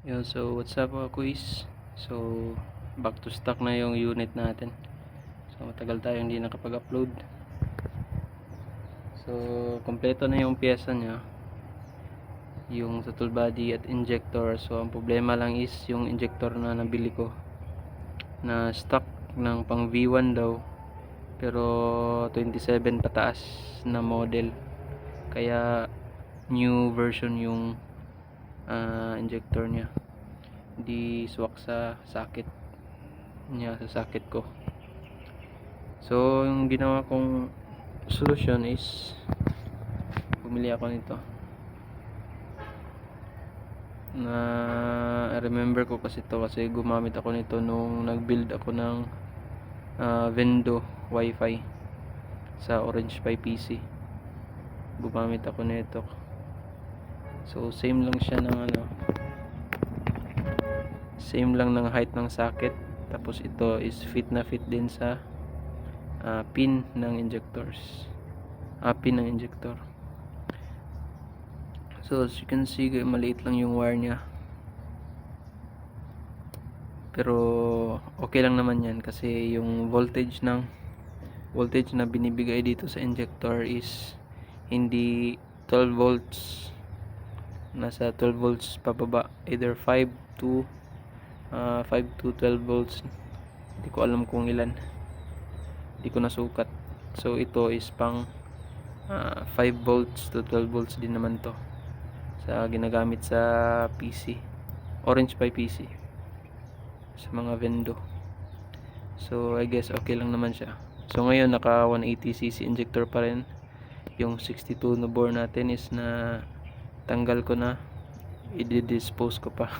Yun, so what's up mga quiz? So back to stock na yung unit natin. So matagal tayo hindi nakapag-upload. So kompleto na yung pyesa niya, yung throttle body at injector. So ang problema lang is yung injector na nabili ko na stock ng pang V1 daw, pero 27 pataas na model, kaya new version yung injector niya, di swak sa socket niya, sa socket ko. So yung ginawa kong solution is bumili ako nito na remember ko kasi gumamit ako nito nung nag-build ako ng Vendo Wi-Fi sa Orange Pi PC. Gumamit ako nito. So same lang siya ng same lang ng height ng socket, tapos ito is fit na fit din sa pin ng injectors, pin ng injector. So as you can see, maliit lang yung wire nya, pero okay lang naman yan kasi yung voltage na binibigay dito sa injector is hindi 12 volts, nasa 12 volts pababa, either 5 to 12 volts. Hindi ko alam kung ilan, hindi ko nasukat. So ito is pang 5 volts to 12 volts din naman to, sa ginagamit sa PC, Orange Pi PC, sa mga Vendo. So I guess okay lang naman siya. So ngayon naka 180cc injector pa rin. Yung 62 na bore natin is na tanggal ko na, i-dispose ko pa.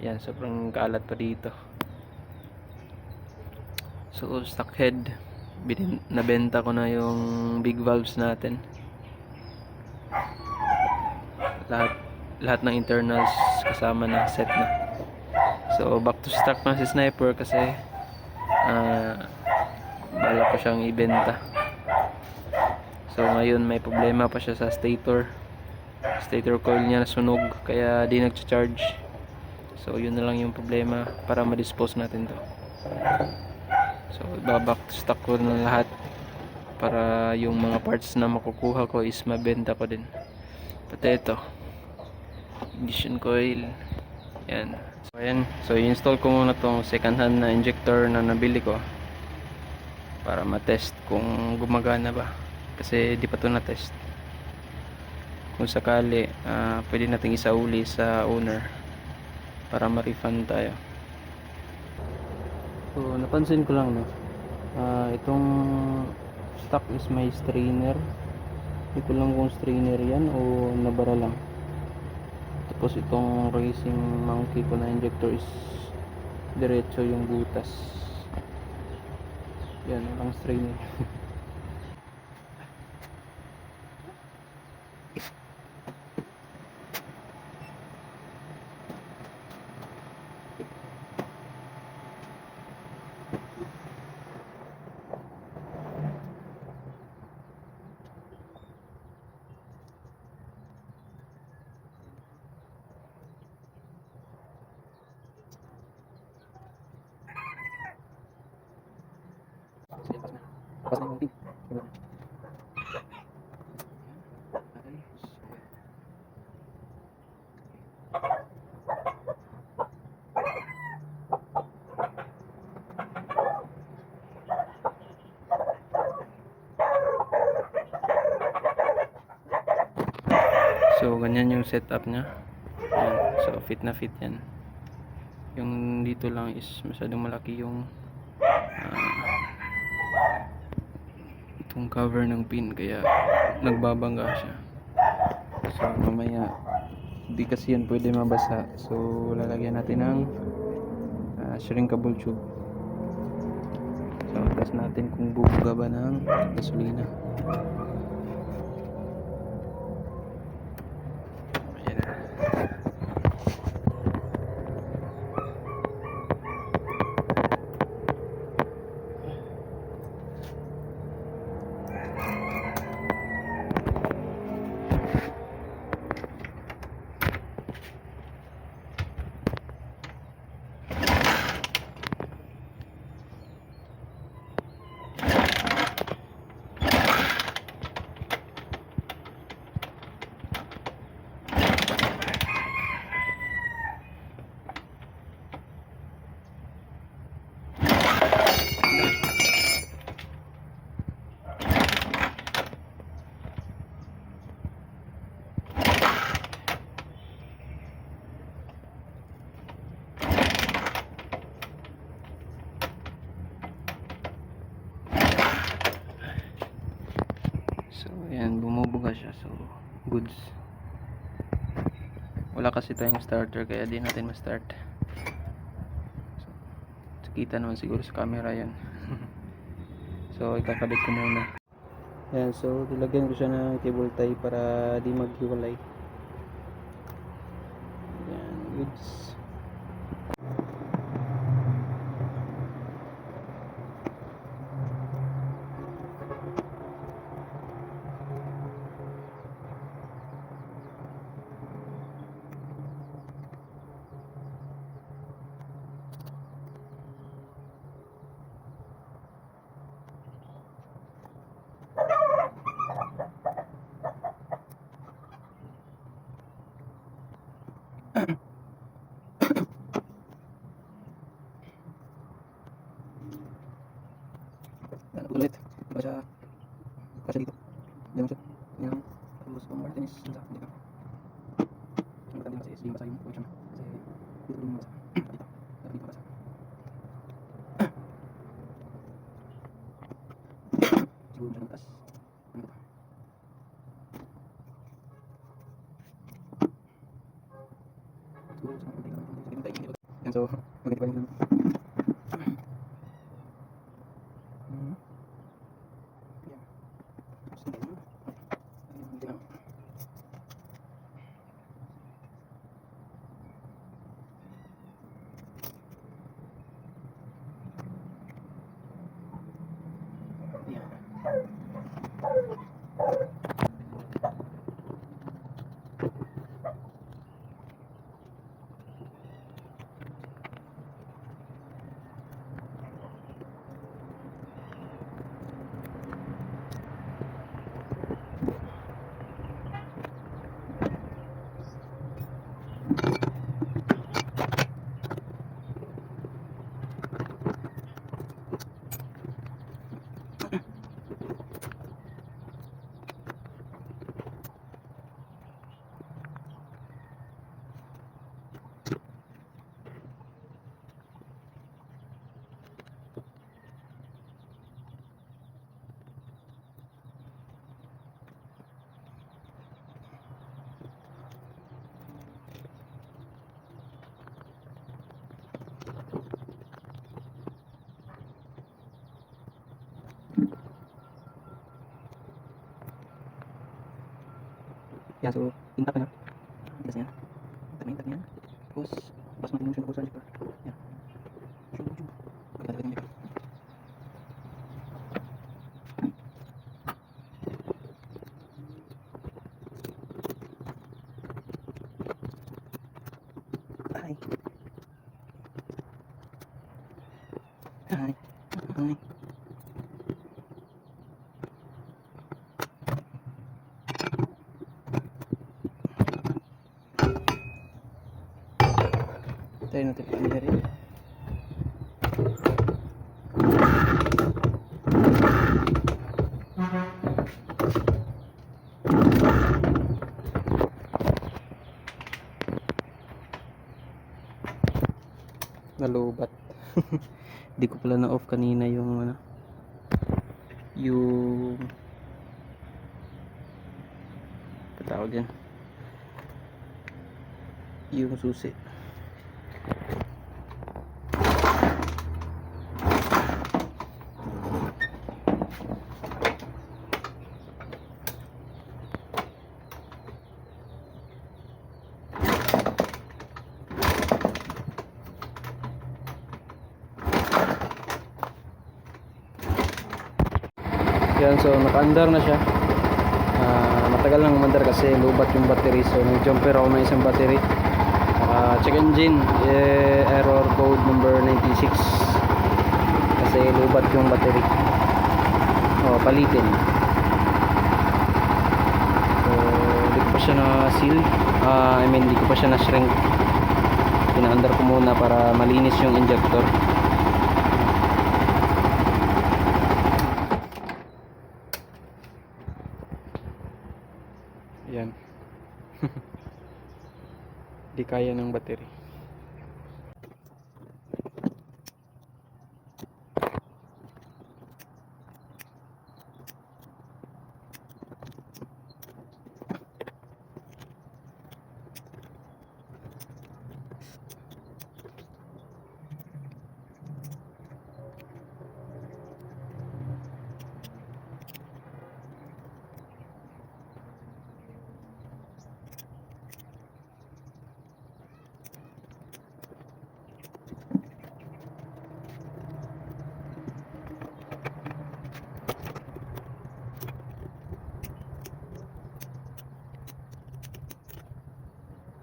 Yan, sobrang kalat pa dito. So stock head, nabenta ko na yung big valves natin. Lahat ng internals kasama na, set na. So back to stock na si Sniper kasi bala ko siyang ibenta. So ngayon may problema pa siya sa stator coil niya, nasunog, kaya di nagcha-charge. So yun na lang yung problema para ma-dispose natin to. So back to stock ko na lahat para yung mga parts na makukuha ko is mabenta ko din. Pati ito, ignition coil, yan. So ayan, so i-install ko muna tong second hand na injector na nabili ko para ma-test kung gumagana ba, kasi di pa to na-test. Kung sakali pwede nating isauli sa owner para ma-refund tayo. So napansin ko lang itong stock is may strainer. Hindi ko lang kung strainer yan o nabara lang. Tapos itong racing monkey ko na injector is diretso yung butas. Yan, walang strainer. Pas na yung pin. So ganyan yung setup nya. Yan. So fit na fit yan. Yung dito lang is masyadong malaki yung itong cover ng pin, kaya nagbabangga siya. So mamaya di kasi yan pwede mabasa, so lalagyan natin ng shrinkable tube. So test natin kung bubuga ba ng gasolina. Ayan, bumubuga siya. So, goods. Wala kasi tayong starter kaya di natin ma-start. So, kita naman siguro sa camera yan. So, ikakabit ko muna. Ayan, so nilagyan ko siya ng cable tie para di maghiwalay. Ayan, goods. Ulit baca dito jangan masuk yang terus kemarin tenis susah tidak yang tadi masih SD bahasa ini macam saya itu belum bahasa dito dari bahasa sebelum saya atas ano ba siguro sa konti lang sa tayo yan so maganda pa yung yan so tinta ka na tigas niya tinta niya tapos pas natin yung sugar sa zipper yan sugar pagkatapos ng zipper ay ay ay tayo natin pag-dari nalubat di ko pala na off kanina yung ano yung patawag yan yung susi yan so naka-andar na siya matagal nang umandar kasi lubat yung battery so nag-jumper ako ng isang battery check engine error code number 96 kasi lubat yung battery palitin so hindi ko pa siya na seal hindi ko pa siya na shrink pina-under ko muna para malinis yung injector yan di kaya ng battery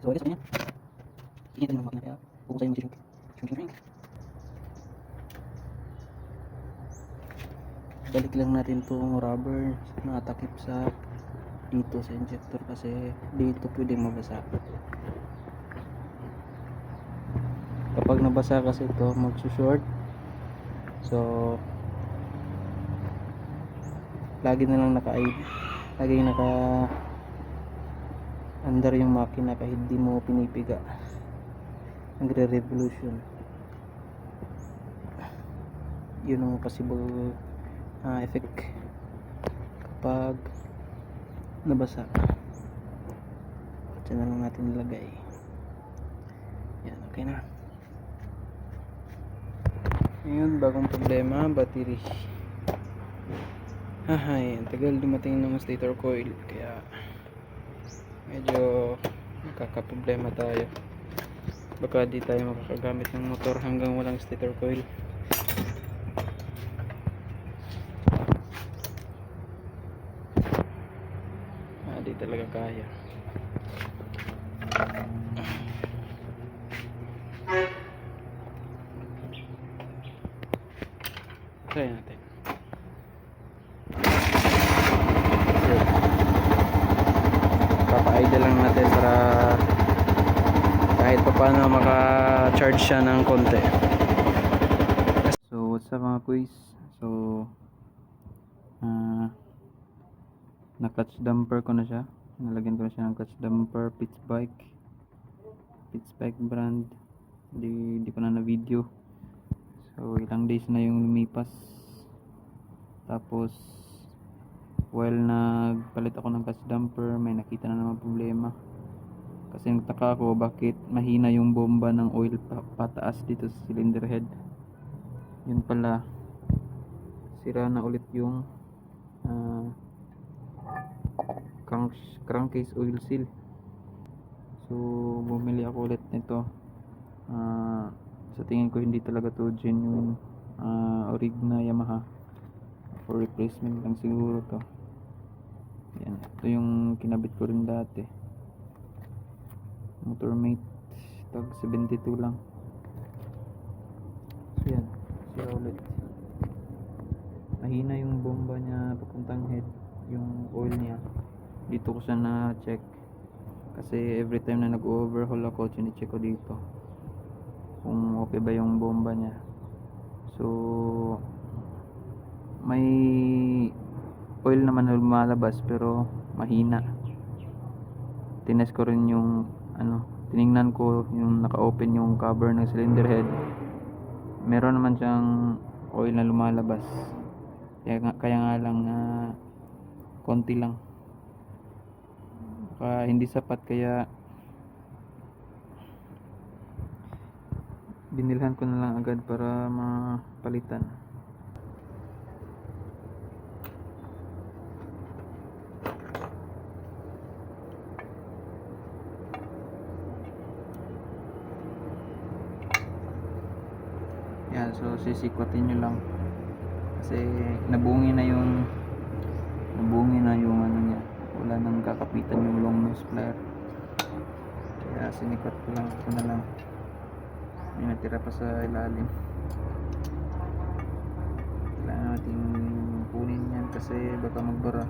So, I guess ganyan. Initin yung makina kaya pupusayin mo shrink. Balik lang natin tong rubber na takip sa dito sa injector kasi dito pwede mabasa. Kapag nabasa kasi ito magsushort, so lagi na lang laging naka under yung makina kahit di mo pinipiga, nagre-revolution. Yun ang possible effect kapag nabasa. Diyan na lang natin nilagay. Yan, okay na. Ngayon, bagong problema, battery. Ay, ang tagal dumating ng stator coil, kaya medyo nakakaproblema tayo. Baka di tayo makakagamit ng motor hanggang walang stator coil. Di talaga kaya. Try natin. Papa-idle lang natin para kahit pa paano maka-charge siya ng konti. So what's up mga quiz? So na clutch damper ko na siya. Nalagyan ko na siya ng clutch damper, Pitts Bike brand. Di ko na video. So ilang days na yung lumipas. Tapos while nagpalit ako ng clutch damper, may nakita na naman problema. Kasi nagtaka ako bakit mahina yung bomba ng oil pataas dito sa cylinder head. Yun pala, sira na ulit yung crankcase oil seal. So bumili ako ulit nito. Sa tingin ko hindi talaga to genuine orig na Yamaha, for replacement lang siguro to. Yan, ito yung kinabit ko rin dati, Motormate, tag 72 lang. So yan, sira ulit. Mahina yung bomba niya papuntang head, yung oil niya. Dito ko siya na check kasi every time na nag-overhaul ako, chine-check ko dito kung okay ba yung bomba niya. So may oil naman na lumalabas pero mahina. Tinest ko rin yung tiningnan ko yung naka-open yung cover ng cylinder head, meron naman siyang oil na lumalabas, kaya nga lang na konti lang, hindi sapat, kaya binilhan ko na lang agad para mapalitan. Yan, so sisikwatin nyo lang kasi nabungi na yung ano niya, wala nang kakapitan yung long nose plier, kaya sinikwat ko lang ito na lang. May natira pa sa ilalim, kailangan natin kunin yan kasi baka magbara.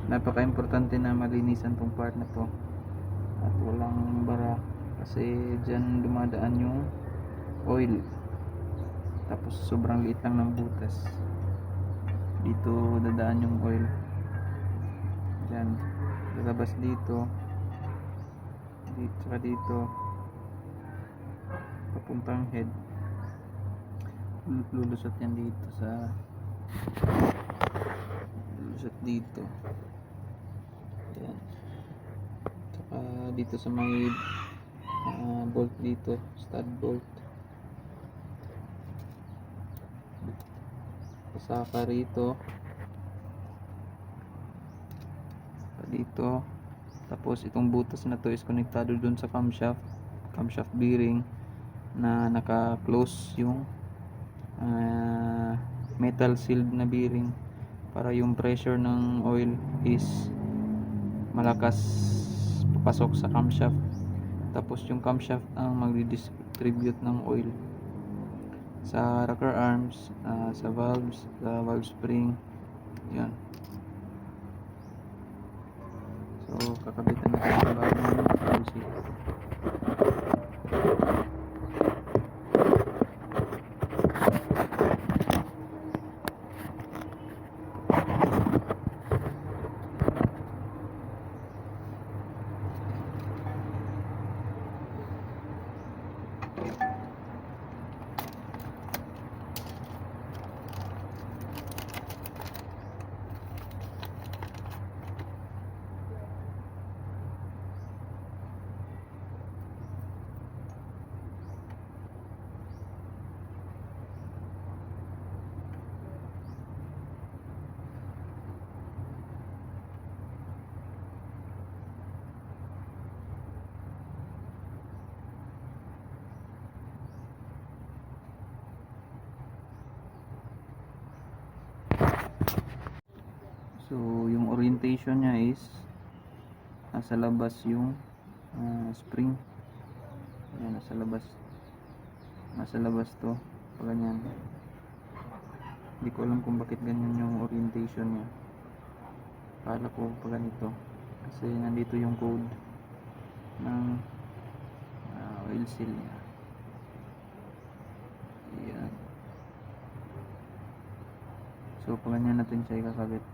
Napaka importante na malinisan tong part na to at walang bara kasi dyan dumadaan yung oil, tapos sobrang liit lang ng butas, dito dadaan yung oil, dyan lalabas dito saka dito papuntang head, lulusot yan dito lulusot dito, yan, saka dito sa may bolt dito, stud bolt, pasaka rito dito. Tapos itong butas na to is konektado dun sa camshaft bearing na naka-close yung metal sealed na bearing para yung pressure ng oil is malakas papasok sa camshaft, tapos yung camshaft ang magdi-distribute ng oil sa rocker arms, sa valves, sa valve spring. Yan. So kakabitan natin sa bagong busi. So yung orientation niya is nasa labas yung spring. Ayan, nasa labas to, pag ganyan. Hindi ko alam kung bakit ganyan yung orientation niya. Akala ko pag ganito kasi nandito yung code ng oil seal niya. Ayan. So pag ganyan natin siya ikakabit.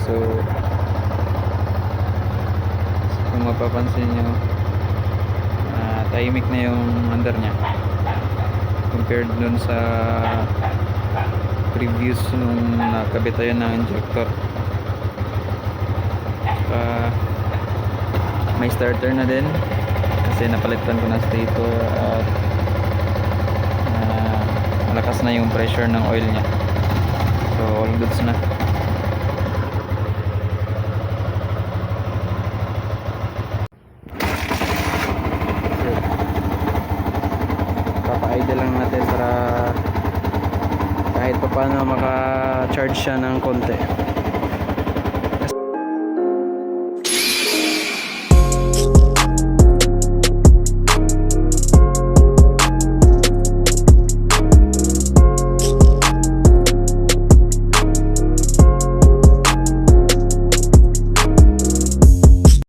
So kung mapapansin nyo, tahimik na yung under nya compared dun sa previous nung nakabit tayo ng injector. May starter na din kasi napalitan ko na stator at malakas na yung pressure ng oil nya, so all goods na. Papa-idle lang natin para kahit pa paano maka-charge siya ng konti.